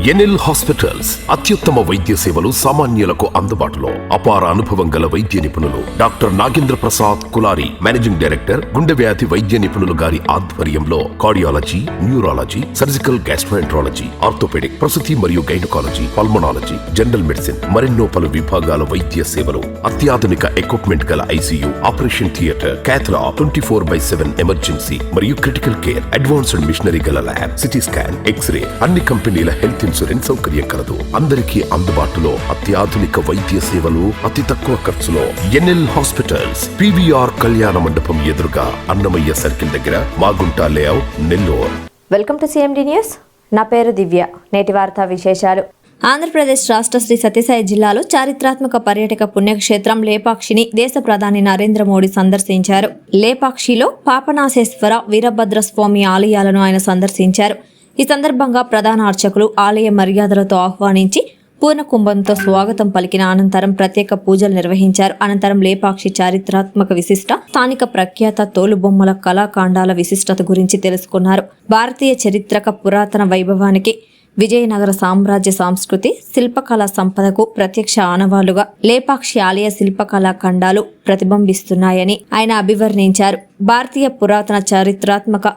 NL hospitals అత్యుత్తమ వైద్య సేవలు సామాన్యులకు అందుబాటులో. అపార అనుభవం గల వైద్య నిపుణులు doctor Nagendra Prasad Kulari, managing director, గుండె వ్యాధి వైద్య నిపుణులు గారి ఆధ్వర్యంలో cardiology, neurology, surgical gastroenterology, orthopaedic, ప్రసూతి మరియు గైనకాలజీ, పల్మనాలజీ, జనరల్ మెడిసిన్ మరెన్నో పలు విభాగాల వైద్య సేవలు. అత్యాధునిక ఎక్విప్మెంట్ గల ఐసీయూ, ఆపరేషన్ థియేటర్, క్యాథ్లా, 24/7 ఎమర్జెన్సీ మరియు క్రిటికల్ కేర్, అడ్వాన్స్డ్ మిషనరీ గల ల్యాబ్, సిటీ స్కాన్, ఎక్స్రే, అన్ని కంపెనీల హెల్త్ ఇన్సూరెన్స్ సౌకర్యం కలదు. అందరికీ అందుబాటులో అత్యాధునిక వైద్య సేవలు అతి తక్కువ ఖర్చులో. ఎన్ఎల్ హాస్పిటల్స్, పివిఆర్ కళ్యాణ మండపం ఎదురుగా, అన్నమయ్య సర్కిల్ దగ్గర, Magunta layout, Nellore. Welcome to CMD news. నా పేరు దివ్య. నేటి వార్తా విశేషాలు. ఆంధ్రప్రదేశ్ రాష్ట్ర శ్రీ సత్యసాయి జిల్లాలో చారిత్రాత్మక పర్యాటక పుణ్యక్షేత్రం లేపాక్షిని దేశ ప్రధాని నరేంద్ర మోడీ సందర్శించారు. లేపాక్షిలో పాపనాశేశ్వర, వీరభద్రస్వామి ఆలయాలను ఆయన సందర్శించారు. ఈ సందర్భంగా ప్రధాన అర్చకులు ఆలయ మర్యాదలతో ఆహ్వానించి పూర్ణకుంభంతో స్వాగతం పలికిన అనంతరం ప్రత్యేక పూజలు నిర్వహించారు. అనంతరం లేపాక్షి చారిత్రాత్మక విశిష్ట, స్థానిక ప్రఖ్యాత తోలుబొమ్మల కళాకాండాల విశిష్టత గురించి తెలుసుకున్నారు. భారతీయ చరిత్రక పురాతన వైభవానికి, విజయనగర సామ్రాజ్య సంస్కృతి, శిల్పకళా సంపదకు ప్రత్యక్ష ఆనవాలుగా లేపాక్షి ఆలయ శిల్పకళా ఖండాలు ప్రతిబింబిస్తున్నాయని ఆయన అభివర్ణించారు. భారతీయ పురాతన చారిత్రాత్మక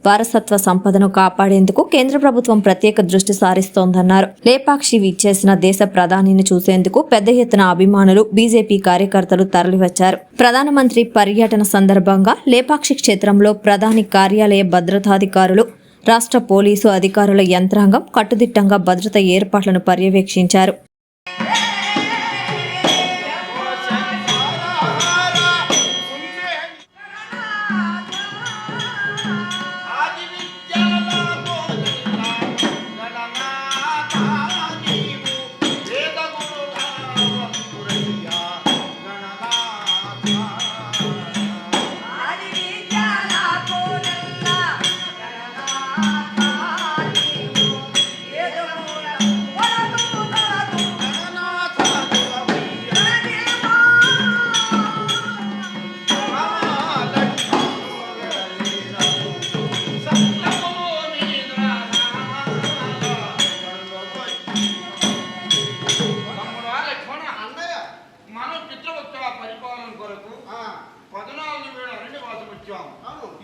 వారసత్వ సంపదను కాపాడేందుకు కేంద్ర ప్రభుత్వం ప్రత్యేక దృష్టి సారిస్తోందన్నారు. లేపాక్షి విచ్చేసిన దేశ ప్రధానిని చూసేందుకు పెద్ద ఎత్తున అభిమానులు, బీజేపీ కార్యకర్తలు తరలివచ్చారు. ప్రధానమంత్రి పర్యటన సందర్భంగా లేపాక్షి క్షేత్రంలో ప్రధాని కార్యాలయ భద్రతాధికారులు, రాష్ట్ర పోలీసు అధికారుల యంత్రాంగం కట్టుదిట్టంగా భద్రత ఏర్పాట్లను పర్యవేక్షించారు.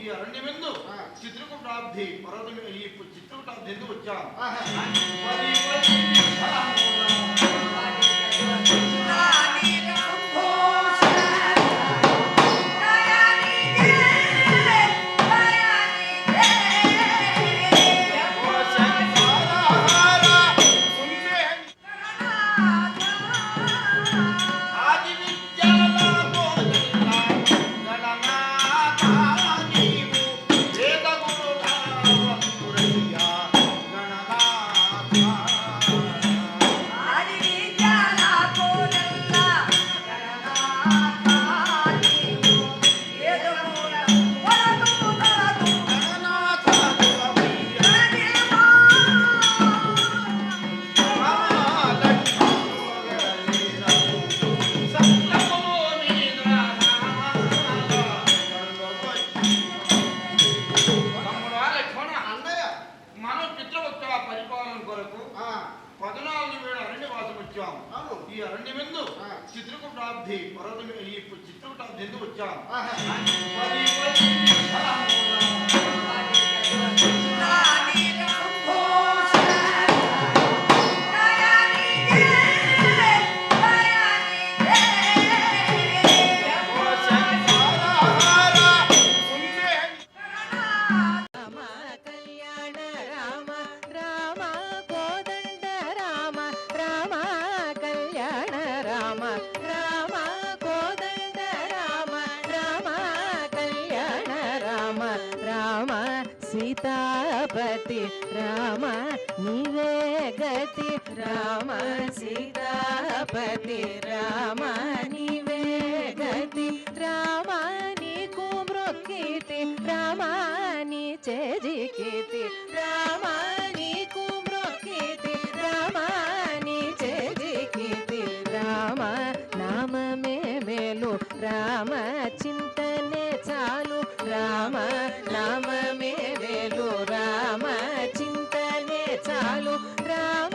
ఈ అరణ్యమెందు చిత్రకూటాబ్ది పర్వతం, ఈ చిత్రకూటాబ్ది ఎందుకు వచ్చాం? ఈ అరణ్యమెందు చిత్రకూటాబ్ది పర్వతం, ఈ చిత్రకూటాబ్ది ఎందుకు వచ్చాం? సీతాపతి రామ నీవే గతి, రామ సీతాపతి రామ నీవే గతి, రామ నీకు మృక్కితి, రామ నీ చేజికితి, రామ నీకు మృక్కితి, రామ నీ చేజికితి, రామ నామమే మేలు, రామ చింతనే చాలు, రామ నామమే మేలు, రామ చింతనే చాలు, రామ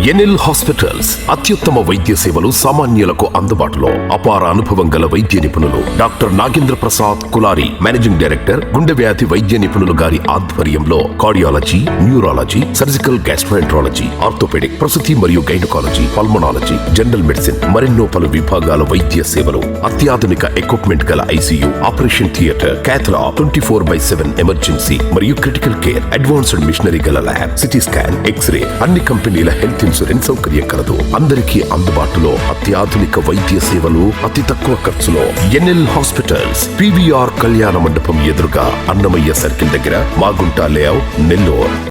ఎన్ఎల్ హాస్పిటల్స్ అత్యుత్తమ వైద్య సేవలు సామాన్యులకు అందుబాటులో. అపార అనుభవం గల వైద్య నిపుణులు doctor Nagendra Prasad Kulari, managing director, గుండె వ్యాధి వైద్య నిపుణులు గారి ఆధ్వర్యంలో cardiology, neurology, surgical gastroenterology, orthopaedic, ప్రసూతి మరియు గైనకాలజీ, పల్మనాలజీ, జనరల్ మెడిసిన్ మరెన్నో పలు విభాగాల వైద్య సేవలు. అత్యాధునిక ఎక్విప్మెంట్ గల ఐసీయూ, ఆపరేషన్ థియేటర్, క్యాథ్లా, 24/7 ఎమర్జెన్సీ మరియు క్రిటికల్ కేర్, అడ్వాన్స్డ్ మిషనరీ గల ల్యాబ్, సిటీ స్కాన్, ఎక్స్రే, అన్ని కంపెనీల హెల్త్ ఇన్సూరెన్స్ సౌకర్యం కలదు. అందరికీ అందుబాటులో అత్యాధునిక వైద్య సేవలు అతి తక్కువ ఖర్చులో. ఎన్ఎల్ హాస్పిటల్స్, పివిఆర్ కళ్యాణ మండపం ఎదురుగా, అన్నమయ్య సర్కిల్ దగ్గర, మాగుంట లేఅవుట్, నెల్లూరు.